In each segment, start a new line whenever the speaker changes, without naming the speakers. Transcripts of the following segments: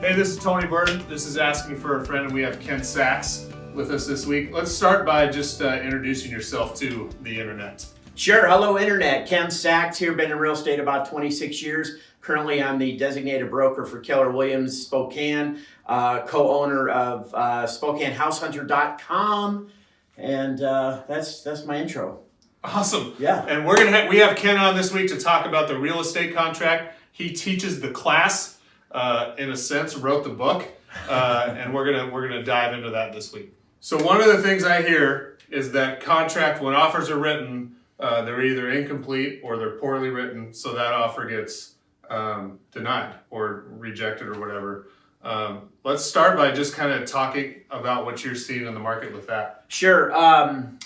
Hey, this is Tony Burton. This is Asking for a Friend, and we have Ken Sax with us this week. Let's start by just introducing yourself to the internet.
Sure. Hello, Internet. Ken Sax here. Been in real estate about 26 years. Currently, I'm the designated broker for Keller Williams Spokane, co-owner of SpokaneHouseHunter.com, and that's my intro.
Awesome.
Yeah.
And we have Ken on this week to talk about the real estate contract. He teaches the class. In a sense, wrote the book, and we're gonna dive into that this week. So one of the things I hear is that contract, when offers are written, they're either incomplete or they're poorly written, so that offer gets denied or rejected or whatever. Let's start by just kind of talking about what you're seeing in the market with that.
Sure.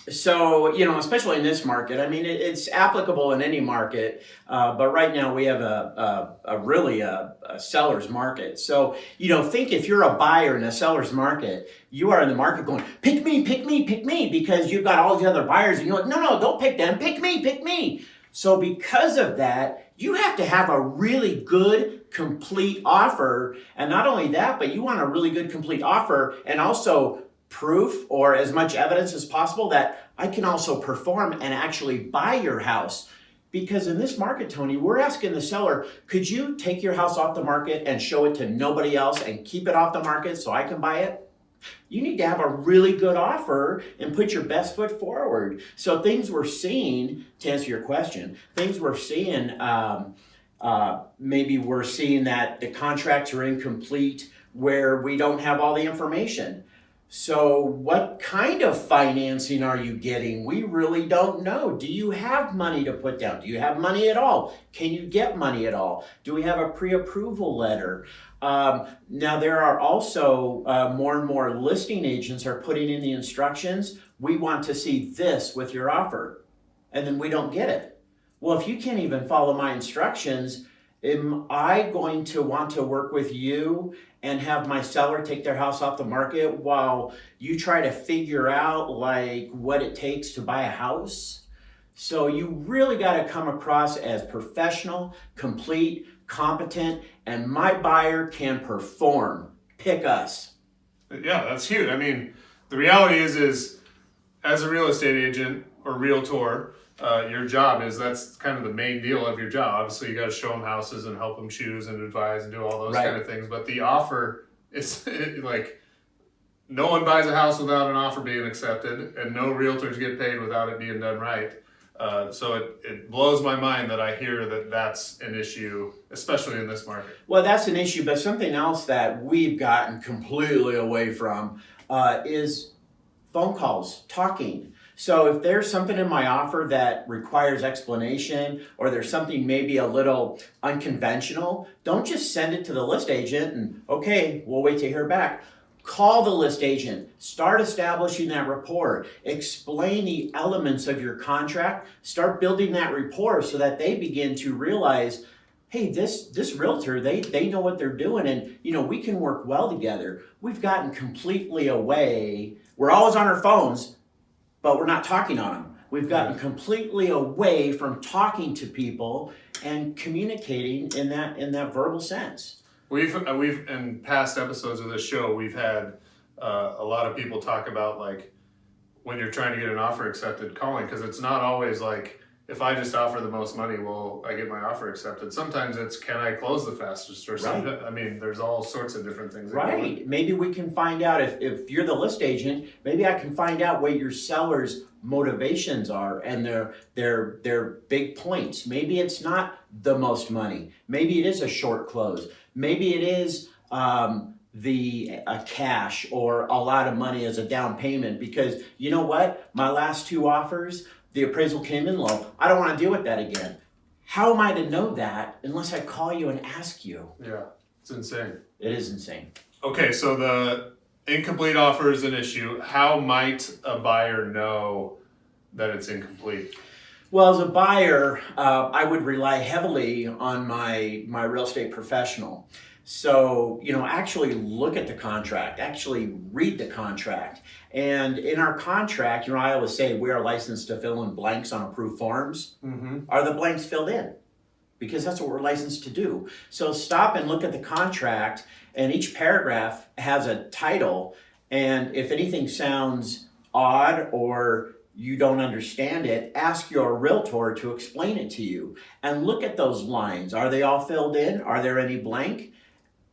So, especially in this market, I mean, it's applicable in any market, but right now we have a seller's market. So, think if you're a buyer in a seller's market, you are in the market going, pick me, pick me, pick me, because you've got all these other buyers and you're like, no, don't pick them, pick me, pick me. So because of that, you have to have a really good, complete offer. And not only that, but you want a really good, complete offer and also proof or as much evidence as possible that I can also perform and actually buy your house. Because in this market, Tony, we're asking the seller, could you take your house off the market and show it to nobody else and keep it off the market so I can buy it? You need to have a really good offer and put your best foot forward. So things we're seeing, to answer your question, things we're seeing, maybe we're seeing that the contracts are incomplete where we don't have all the information. So what kind of financing are you getting? We really don't know. Do you have money to put down? Do you have money at all? Can you get money at all? Do we have a pre-approval letter? Now there are also more and more listing agents are putting in the instructions. We want to see this with your offer, and then we don't get it. Well, if you can't even follow my instructions, am I going to want to work with you and have my seller take their house off the market while you try to figure out like what it takes to buy a house? So you really got to come across as professional, complete, competent, and my buyer can perform. Pick us.
Yeah, that's huge. I mean, the reality is as a real estate agent or realtor, your job is that's kind of the main deal of your job. Obviously, you got to show them houses and help them choose and advise and do all those kind of things. But the offer is like no one buys a house without an offer being accepted, and no realtors get paid without it being done right. So it blows my mind that I hear that that's an issue, especially in this market.
Well, that's an issue, but something else that we've gotten completely away from is phone calls, talking. So if there's something in my offer that requires explanation or there's something maybe a little unconventional, don't just send it to the list agent and, okay, we'll wait to hear back. Call the list agent, start establishing that rapport, explain the elements of your contract, start building that rapport so that they begin to realize, hey, this realtor, they know what they're doing and we can work well together. We've gotten completely away. We're always on our phones, but we're not talking on them. We've gotten completely away from talking to people and communicating in that verbal sense.
We've in past episodes of this show, we've had a lot of people talk about like when you're trying to get an offer accepted, calling, because it's not always like if I just offer the most money, will I get my offer accepted? Sometimes it's can I close the fastest or something. I mean, there's all sorts of different things.
Right. Maybe we can find out if you're the list agent, maybe I can find out what your seller's motivations are and their big points. Maybe it's not the most money. Maybe it is a short close. Maybe it is a cash or a lot of money as a down payment because you know what? My last two offers, the appraisal came in low. I don't want to deal with that again. How am I to know that unless I call you and ask you?
Yeah, it's insane.
It is insane.
Okay, so the incomplete offer is an issue. How might a buyer know that it's incomplete?
Well, as a buyer, I would rely heavily on my real estate professional. So, actually look at the contract, actually read the contract. And in our contract, I always say we are licensed to fill in blanks on approved forms. Mm-hmm. Are the blanks filled in? because that's what we're licensed to do. So stop and look at the contract, and each paragraph has a title, and if anything sounds odd or you don't understand it, ask your realtor to explain it to you. And look at those lines. Are they all filled in? Are there any blank?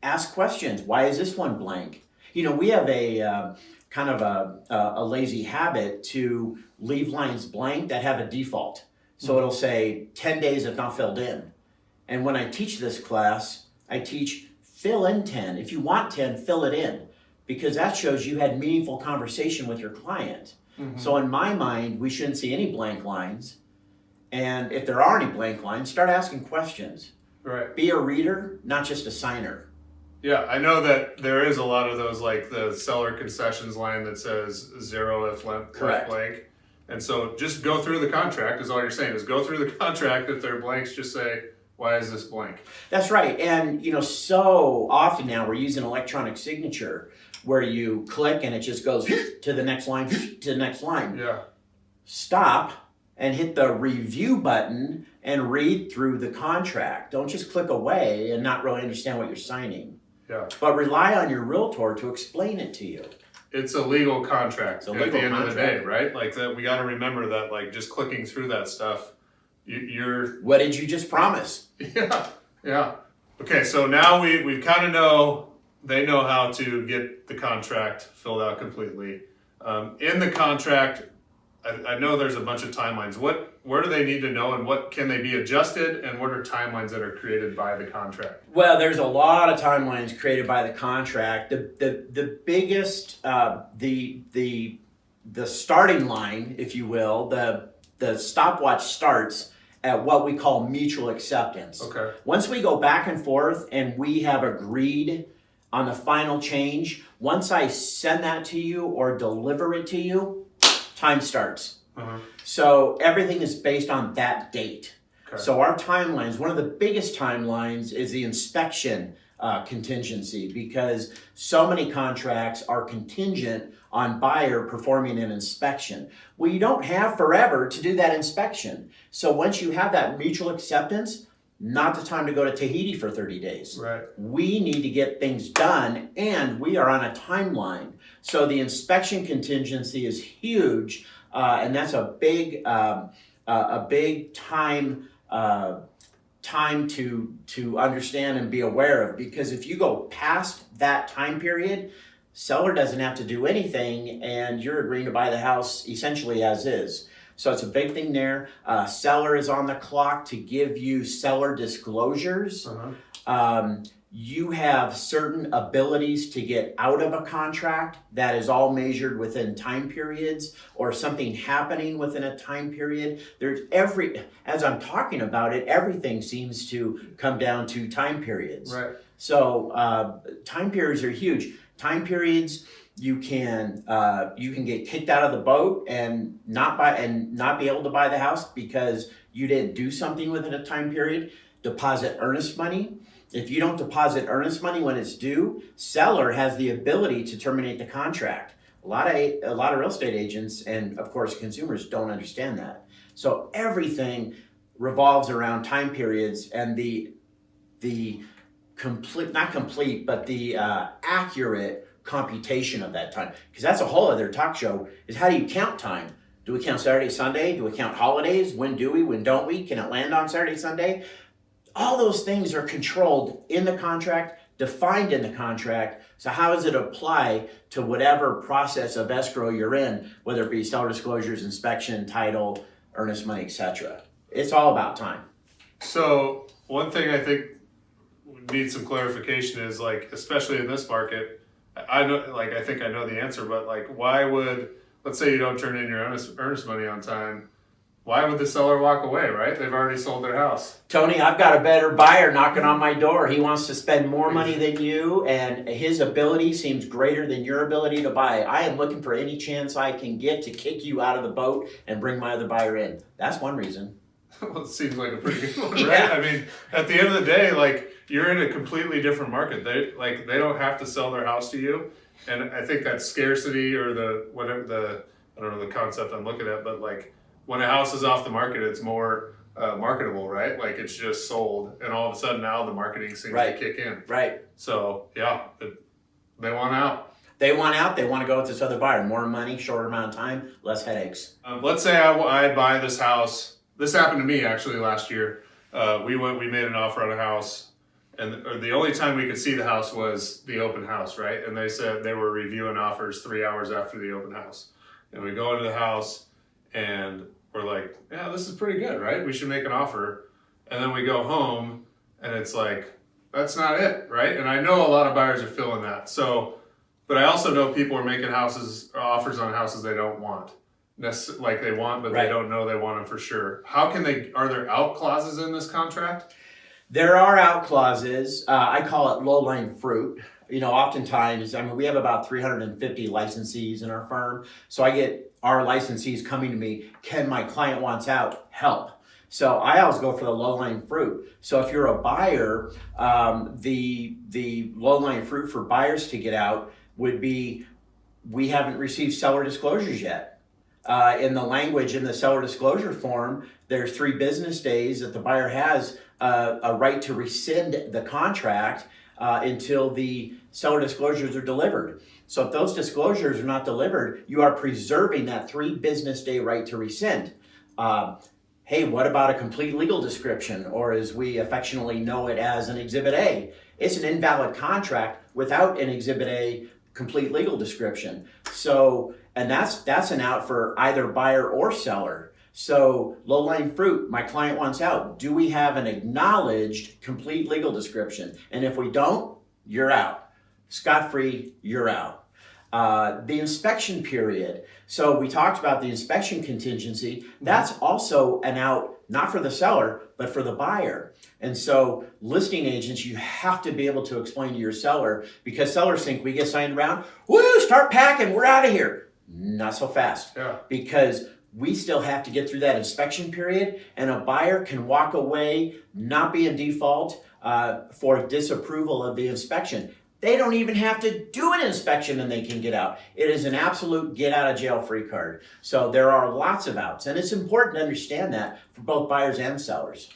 Ask questions. Why is this one blank? You know, we have a kind of a lazy habit to leave lines blank that have a default. So it'll say 10 days if not filled in. And when I teach this class, I teach fill in 10. If you want 10, fill it in, because that shows you had meaningful conversation with your client. So in my mind, we shouldn't see any blank lines. And if there are any blank lines, start asking questions.
Right.
Be a reader, not just a signer.
Yeah, I know that there is a lot of those, like the seller concessions line that says 0 if left blank. And so just go through the contract is all you're saying, is go through the contract. If they're blanks, just say, why is this blank?
That's right. And you know, so often now we're using electronic signature where you click and it just goes to the next line, to the next line.
Yeah.
Stop and hit the review button and read through the contract. Don't just click away and not really understand what you're signing.
Yeah.
But rely on your realtor to explain it to you.
It's a legal contract
It's a
at
legal
the end of the day,
contract.
right? Like that, we got to remember that, like just clicking through that stuff, you're.
What did you just promise?
Yeah, yeah. Okay, so now we kind of know, they know how to get the contract filled out completely. In the contract, I know there's a bunch of timelines. Where do they need to know, and what can they be adjusted, and what are timelines that are created by the contract?
Well, there's a lot of timelines created by the contract. The biggest, the starting line, if you will, the stopwatch starts at what we call mutual acceptance.
Okay.
Once we go back and forth and we have agreed on the final change, once I send that to you or deliver it to you, time starts. So everything is based on that date.
Okay.
So our timelines, one of the biggest timelines is the inspection contingency, because so many contracts are contingent on buyer performing an inspection. Well, you don't have forever to do that inspection. So once you have that mutual acceptance, not the time to go to Tahiti for 30 days.
Right.
We need to get things done, and we are on a timeline. So the inspection contingency is huge, and that's a big time to understand and be aware of, because if you go past that time period, seller doesn't have to do anything and you're agreeing to buy the house essentially as is. So it's a big thing there. Seller is on the clock to give you seller disclosures. You have certain abilities to get out of a contract that is all measured within time periods, or something happening within a time period. As I'm talking about it, everything seems to come down to time periods.
Right.
So time periods are huge. Time periods, you can get kicked out of the boat and not be able to buy the house because you didn't do something within a time period. Deposit earnest money. If you don't deposit earnest money when it's due, seller has the ability to terminate the contract. A lot of real estate agents and of course consumers don't understand that. So everything revolves around time periods and the accurate computation of that time. Because that's a whole other talk show, is how do you count time? Do we count Saturday, Sunday? Do we count holidays? When do we? When don't we? Can it land on Saturday, Sunday? All those things are controlled in the contract, defined in the contract. So how does it apply to whatever process of escrow you're in, whether it be seller disclosures, inspection, title, earnest money, etc.? It's all about time.
So one thing I think needs some clarification is, like, especially in this market, I think I know the answer, but like, why would, let's say you don't turn in your earnest money on time, why would the seller walk away, right? They've already sold their house.
Tony, I've got a better buyer knocking on my door. He wants to spend more money than you, and his ability seems greater than your ability to buy. I am looking for any chance I can get to kick you out of the boat and bring my other buyer in. That's one reason.
Well, it seems like a pretty good one, right?
Yeah.
I mean, at the end of the day, like, you're in a completely different market. They don't have to sell their house to you. And I think that scarcity, or I don't know the concept I'm looking at, but like, when a house is off the market, it's more marketable, right? Like it's just sold, and all of a sudden now the marketing seems
Right.
to kick in.
Right.
So yeah, they want out.
They want out. They want to go with this other buyer. More money, shorter amount of time, less headaches.
Let's say I buy this house. This happened to me actually last year. We made an offer on a house, and the only time we could see the house was the open house, right? And they said they were reviewing offers 3 hours after the open house. And we go into the house, and we're like, yeah, this is pretty good, right? We should make an offer. And then we go home, and it's like, that's not it, right? And I know a lot of buyers are feeling that. So, but I also know people are making offers on houses they don't want. Like they want, but
Right.
they don't know they want them for sure. Are there out clauses in this contract?
There are out clauses. I call it low-lying fruit. Oftentimes, we have about 350 licensees in our firm. So I get our licensees coming to me, Ken, my client wants out, help. So I always go for the low-lying fruit. So if you're a buyer, the low-lying fruit for buyers to get out would be, we haven't received seller disclosures yet. In the language in the seller disclosure form, there's 3 business days that the buyer has a right to rescind the contract until the seller disclosures are delivered. So if those disclosures are not delivered, you are preserving that 3 business day right to rescind. Hey, what about a complete legal description, or as we affectionately know it as an Exhibit A? It's an invalid contract without an Exhibit A complete legal description. So, and that's an out for either buyer or seller. So low-lying fruit, my client wants out. Do we have an acknowledged complete legal description? And if we don't, you're out. Scot-free, you're out. The inspection period. So we talked about the inspection contingency. That's also an out, not for the seller, but for the buyer. And so listing agents, you have to be able to explain to your seller, because sellers think we get signed around, woo, start packing, we're out of here. Not so fast.
Yeah.
Because we still have to get through that inspection period, and a buyer can walk away, not be in default for disapproval of the inspection. They don't even have to do an inspection and they can get out. It is an absolute get out of jail free card. So there are lots of outs, and it's important to understand that for both buyers and sellers.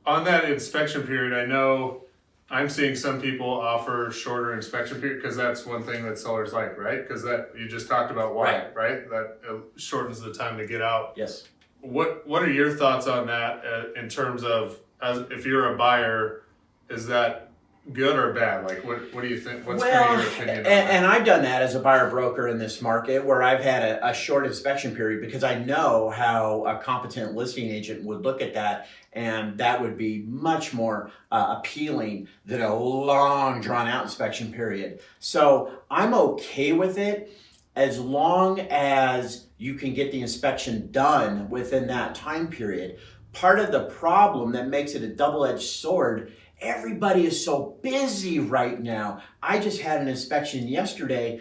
On that inspection period, I know I'm seeing some people offer shorter inspection period because that's one thing that sellers like, right? Because that you just talked about why, right? That shortens the time to get out.
Yes.
What are your thoughts on that in terms of, as if you're a buyer, is that good or bad? Like, what do you think? What's kind of your opinion on that?
And I've done that as a buyer broker in this market, where I've had a short inspection period because I know how a competent listing agent would look at that, and that would be much more appealing than a long, drawn-out inspection period. So I'm okay with it as long as you can get the inspection done within that time period. Part of the problem that makes it a double-edged sword, everybody is so busy right now. I just had an inspection yesterday,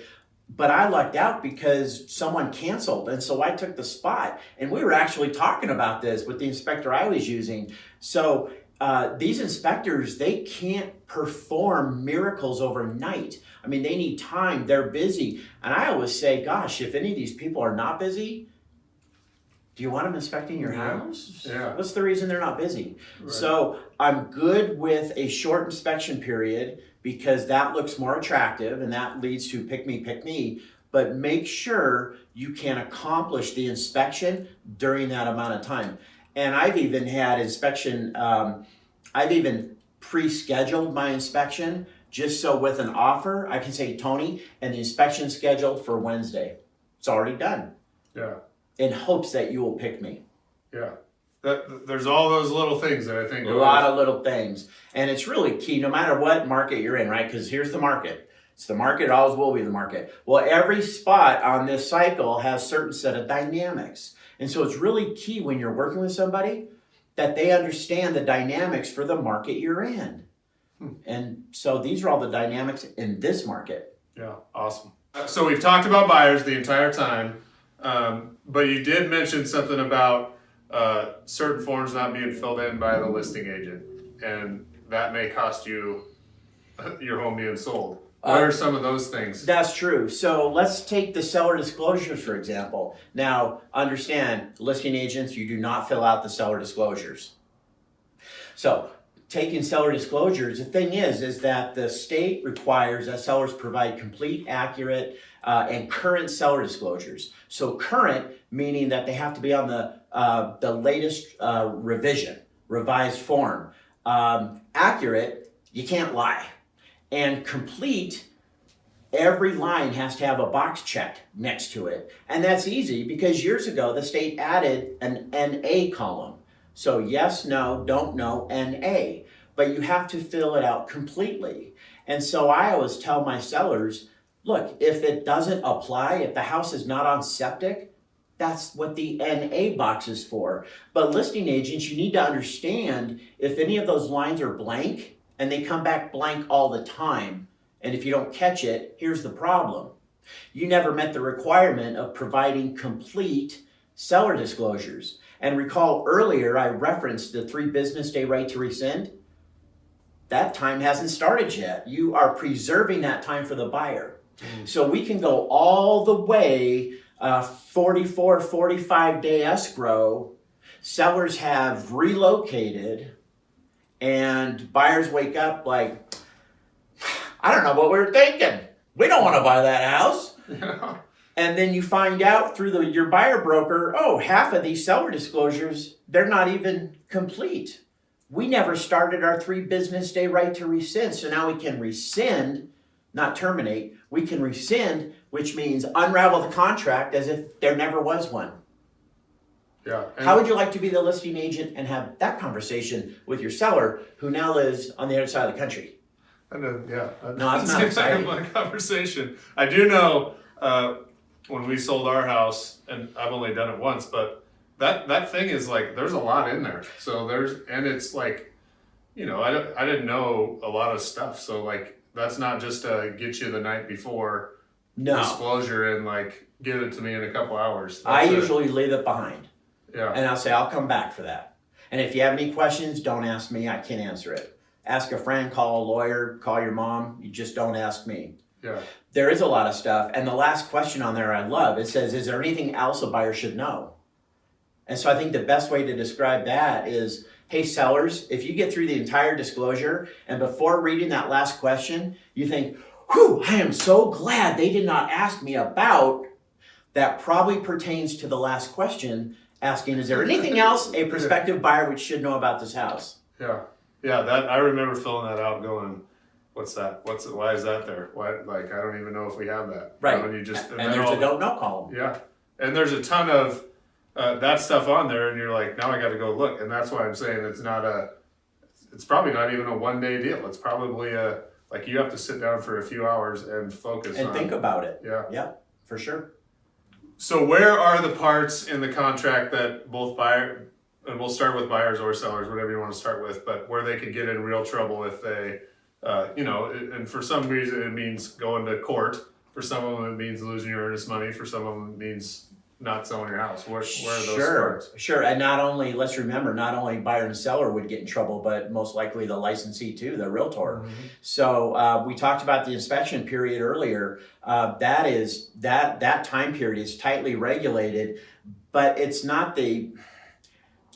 but I lucked out because someone canceled, and so I took the spot. And we were actually talking about this with the inspector I was using. So these inspectors, they can't perform miracles overnight. I mean, they need time, they're busy. And I always say, gosh, if any of these people are not busy, do you want them inspecting your house?
Yeah.
What's the reason they're not busy?
Right.
So I'm good with a short inspection period because that looks more attractive and that leads to pick me. But make sure you can accomplish the inspection during that amount of time. And I've even had inspection, I've even pre-scheduled my inspection just so with an offer, I can say, Tony, and the inspection scheduled for Wednesday. It's already done.
Yeah.
In hopes that you will pick me.
Yeah. There's all those little things that I think
A lot of little things. And it's really key no matter what market you're in, right? Because here's the market. It's the market, always will be the market. Well, every spot on this cycle has a certain set of dynamics. And so it's really key when you're working with somebody that they understand the dynamics for the market you're in. And so these are all the dynamics in this market.
Yeah, awesome. So we've talked about buyers the entire time. But you did mention something about certain forms not being filled in by the listing agent, and that may cost you your home being sold. What are some of those things?
That's true. So let's take the seller disclosures, for example. Now, understand, listing agents, you do not fill out the seller disclosures. So taking seller disclosures, the thing is that the state requires that sellers provide complete, accurate, and current seller disclosures. So current, meaning that they have to be on the latest revised form. Accurate, you can't lie. And complete, every line has to have a box check next to it. And that's easy because years ago, the state added an NA column. So yes, no, don't know, NA. But you have to fill it out completely. And so I always tell my sellers, look, if it doesn't apply, if the house is not on septic, that's what the NA box is for. But listing agents, you need to understand if any of those lines are blank, and they come back blank all the time. And if you don't catch it, here's the problem. You never met the requirement of providing complete seller disclosures. And recall earlier, I referenced the 3 business day right to rescind. That time hasn't started yet. You are preserving that time for the buyer. So we can go all the way 44, 45 day escrow. Sellers have relocated. And buyers wake up like, I don't know what we were thinking. We don't want to buy that house.
Yeah.
And then you find out through your buyer broker, oh, half of these seller disclosures, they're not even complete. We never started our 3 business day right to rescind. So now we can rescind, not terminate. We can rescind, which means unravel the contract as if there never was one.
Yeah.
How would you like to be the listing agent and have that conversation with your seller who now lives on the other side of the country?
No,
it's not exciting.
Kind of conversation. I do know when we sold our house, and I've only done it once, but that thing is like there's a lot in there. So it's like, I didn't know a lot of stuff. So like that's not just get you the night before disclosure and like give it to me in a couple hours.
I usually leave it behind.
Yeah.
And I'll say, I'll come back for that. And if you have any questions, don't ask me. I can't answer it. Ask a friend, call a lawyer, call your mom. You just don't ask me.
Yeah.
There is a lot of stuff. And the last question on there I love, it says, is there anything else a buyer should know? And so I think the best way to describe that is, hey, sellers, if you get through the entire disclosure and before reading that last question, you think, whew, I am so glad they did not ask me about, that probably pertains to the last question, asking, is there anything else a prospective buyer should know about this house?
Yeah. That I remember filling that out, going, "What's that? Why is that there? Why? Like I don't even know if we have that."
Right.
And you just
and there's a don't know column.
Yeah, and there's a ton of that stuff on there, and you're like, now I got to go look, and that's why I'm saying it's probably not even a 1-day deal. It's probably like you have to sit down for a few hours and focus
and think about it.
Yeah,
for sure.
So where are the parts in the contract that both buyer, and we'll start with buyers or sellers, whatever you want to start with, but where they could get in real trouble if they, and for some reason it means going to court. For some of them it means losing your earnest money. For some of them it means not selling your house. Where are those parts?
Sure. And let's remember, not only buyer and seller would get in trouble, but most likely the licensee too, the realtor.
Mm-hmm.
So we talked about the inspection period earlier. That time period is tightly regulated, but it's not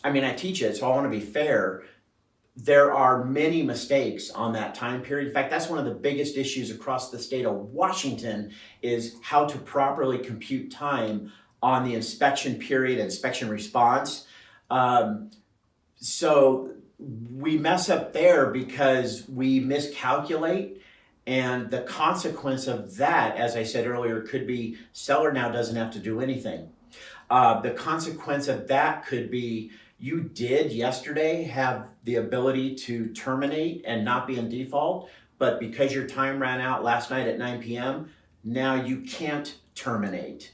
I teach it, so I want to be fair. There are many mistakes on that time period. In fact, that's one of the biggest issues across the state of Washington is how to properly compute time on the inspection period, inspection response. So we mess up there because we miscalculate, and the consequence of that, as I said earlier, could be seller now doesn't have to do anything. The consequence of that could be you did yesterday have the ability to terminate and not be in default, but because your time ran out last night at 9 p.m., now you can't terminate.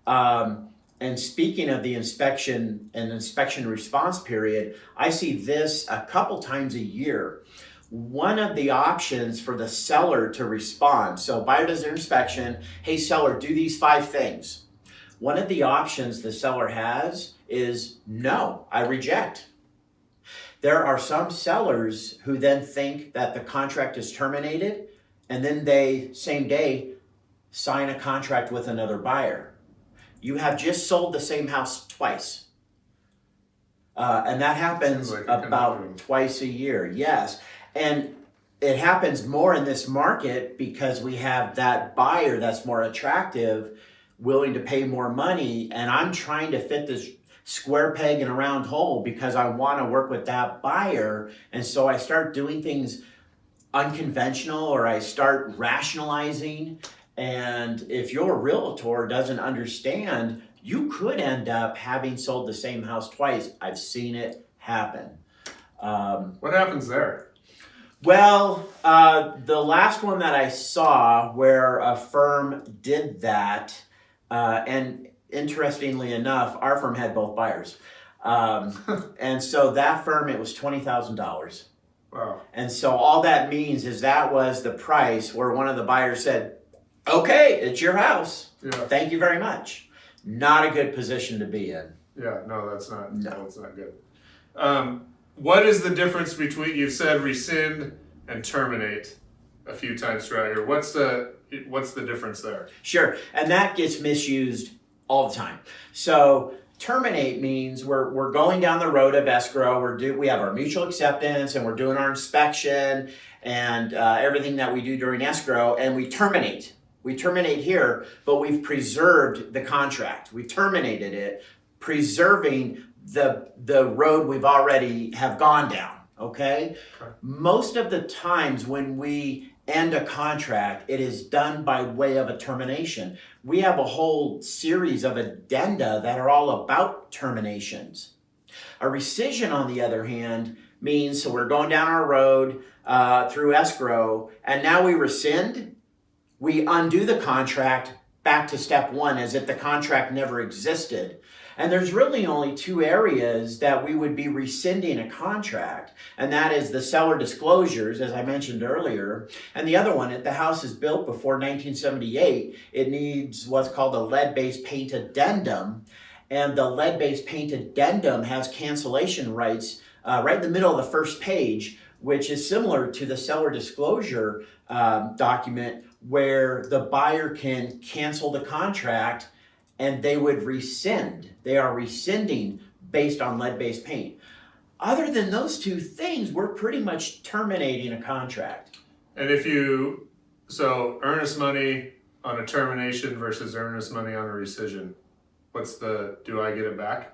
And speaking of the inspection and inspection response period, I see this a couple times a year. One of the options for the seller to respond, so buyer does their inspection, hey seller, do these 5 things. One of the options the seller has is no, I reject. There are some sellers who then think that the contract is terminated and then they, same day, sign a contract with another buyer. You have just sold the same house twice. And that happens
Seems like a
about
conundrum.
twice a year, yes. And it happens more in this market because we have that buyer that's more attractive, willing to pay more money, and I'm trying to fit this square peg in a round hole because I want to work with that buyer. And so I start doing things unconventional, or I start rationalizing. And if your realtor doesn't understand, you could end up having sold the same house twice. I've seen it happen.
What happens there?
Well, the last one that I saw where a firm did that, and interestingly enough, our firm had both buyers. And so that firm, it was $20,000.
Wow.
And so all that means is that was the price where one of the buyers said, okay, it's your house.
Yeah.
Thank you very much. Not a good position to be in.
Yeah. No, that's not.
No.
That's not good. What is the difference between, you've said rescind and terminate a few times throughout here? What's the difference there?
Sure, and that gets misused all the time. So terminate means we're going down the road of escrow. We have our mutual acceptance, and we're doing our inspection and everything that we do during escrow, and we terminate. We terminate here, but we've preserved the contract. We terminated it, preserving the road we've already have gone down. Okay? Most of the times when we end a contract, it is done by way of a termination. We have a whole series of addenda that are all about terminations. A rescission, on the other hand, means, so we're going down our road through escrow, and now we rescind, we undo the contract back to step one as if the contract never existed. And there's really only two areas that we would be rescinding a contract, and that is the seller disclosures, as I mentioned earlier, and the other one, if the house is built before 1978, it needs what's called a lead-based paint addendum, and the lead-based paint addendum has cancellation rights right in the middle of the first page, which is similar to the seller disclosure document where the buyer can cancel the contract and they would rescind. They are rescinding based on lead-based paint. Other than those two things, we're pretty much terminating a contract.
And so earnest money on a termination versus earnest money on a rescission, do I get it back?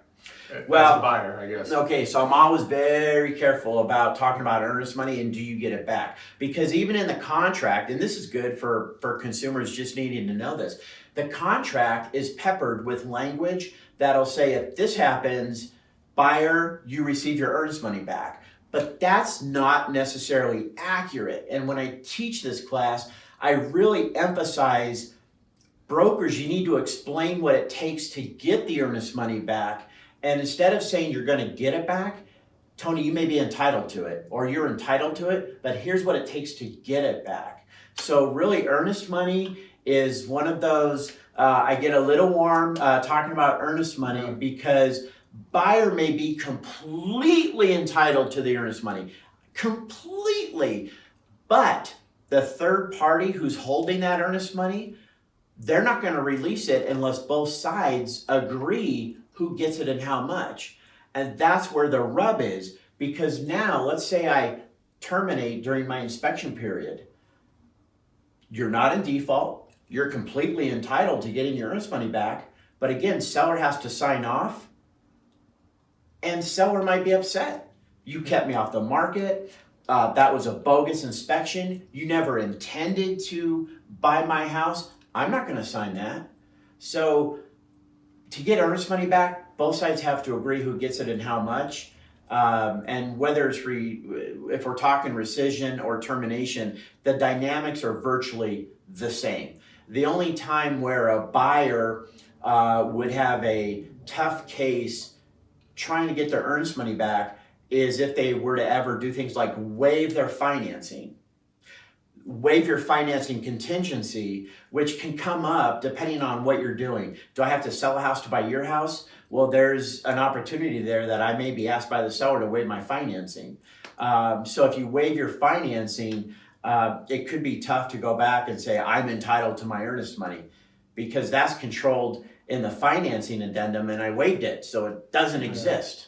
Well,
as a buyer, I guess.
Okay, so I'm always very careful about talking about earnest money and do you get it back? Because even in the contract, and this is good for consumers just needing to know this, the contract is peppered with language that'll say, if this happens, buyer, you receive your earnest money back. But that's not necessarily accurate. And when I teach this class, I really emphasize brokers, you need to explain what it takes to get the earnest money back. And instead of saying you're going to get it back, Tony, you may be entitled to it, or you're entitled to it, but here's what it takes to get it back. So really, earnest money is one of those, I get a little warm talking about earnest money because buyer may be completely entitled to the earnest money, completely, but the third party who's holding that earnest money, they're not going to release it unless both sides agree who gets it and how much. And that's where the rub is, because now, let's say I terminate during my inspection period. You're not in default. You're completely entitled to getting your earnest money back. But again, seller has to sign off, and seller might be upset. You kept me off the market. That was a bogus inspection. You never intended to buy my house. I'm not going to sign that. So to get earnest money back, both sides have to agree who gets it and how much. And whether it's if we're talking rescission or termination, the dynamics are virtually the same. The only time where a buyer would have a tough case trying to get their earnest money back is if they were to ever do things like waive their financing. Waive your financing contingency, which can come up depending on what you're doing. Do I have to sell a house to buy your house? Well, there's an opportunity there that I may be asked by the seller to waive my financing. So if you waive your financing, it could be tough to go back and say, I'm entitled to my earnest money, because that's controlled in the financing addendum and I waived it, so it doesn't exist.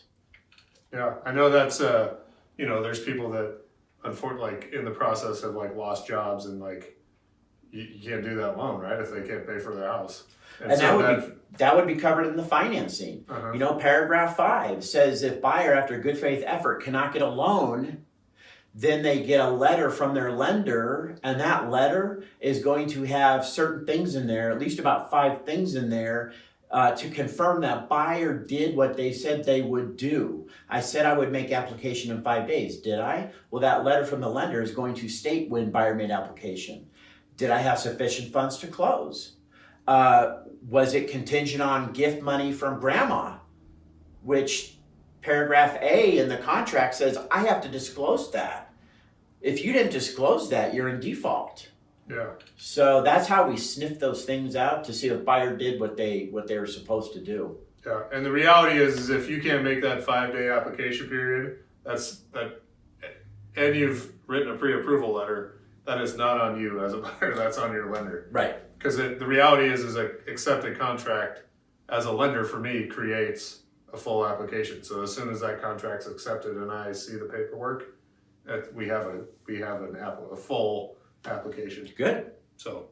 Yeah, I know that's, there's people that, unfortunately, like, in the process have, like, lost jobs and, like, you can't do that loan, right, if they can't pay for their house.
And so that would be covered in the financing. Paragraph 5 says if buyer, after good faith effort, cannot get a loan, then they get a letter from their lender, and that letter is going to have certain things in there, at least about 5 things in there, to confirm that buyer did what they said they would do. I said I would make application in 5 days. Did I? Well, that letter from the lender is going to state when buyer made application. Did I have sufficient funds to close? Was it contingent on gift money from grandma? Which paragraph A in the contract says I have to disclose that. If you didn't disclose that, you're in default.
Yeah.
So that's how we sniff those things out to see if buyer did what they were supposed to do.
Yeah, and the reality is if you can't make that 5-day application period, and you've written a pre-approval letter, that is not on you as a buyer, that's on your lender.
Right.
Because the reality is an accepted contract as a lender for me creates a full application. So as soon as that contract's accepted and I see the paperwork, we have a full application.
Good.
So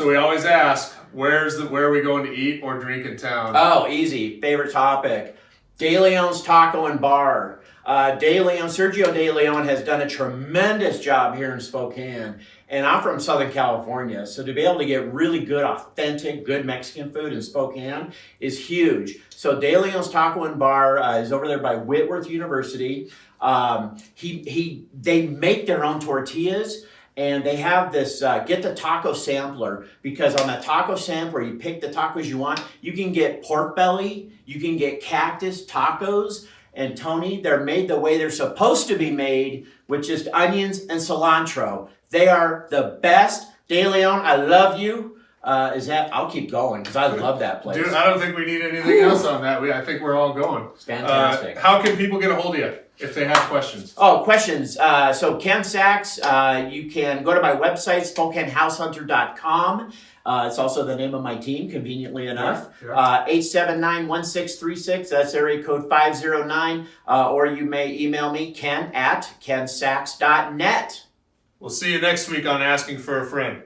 we always ask, where are we going to eat or drink in town?
Oh, easy. Favorite topic. De Leon's Taco and Bar. Sergio De Leon has done a tremendous job here in Spokane, and I'm from Southern California, so to be able to get really good, authentic, good Mexican food in Spokane is huge. So De Leon's Taco and Bar is over there by Whitworth University. They make their own tortillas. And they have this, get the taco sampler, because on that taco sampler, you pick the tacos you want. You can get pork belly, you can get cactus tacos, and Tony, they're made the way they're supposed to be made, with just onions and cilantro. They are the best. De Leon, I love you. I'll keep going, because I love that place.
Dude, I don't think we need anything else on that. I think we're all going.
It's fantastic.
How can people get a hold of you if they have questions?
Oh, questions. So Ken Sax, you can go to my website, SpokaneHouseHunter.com. It's also the name of my team, conveniently enough. 879-1636. That's area code 509. Or you may email me, Ken@kensax.net.
We'll see you next week on Asking for a Friend.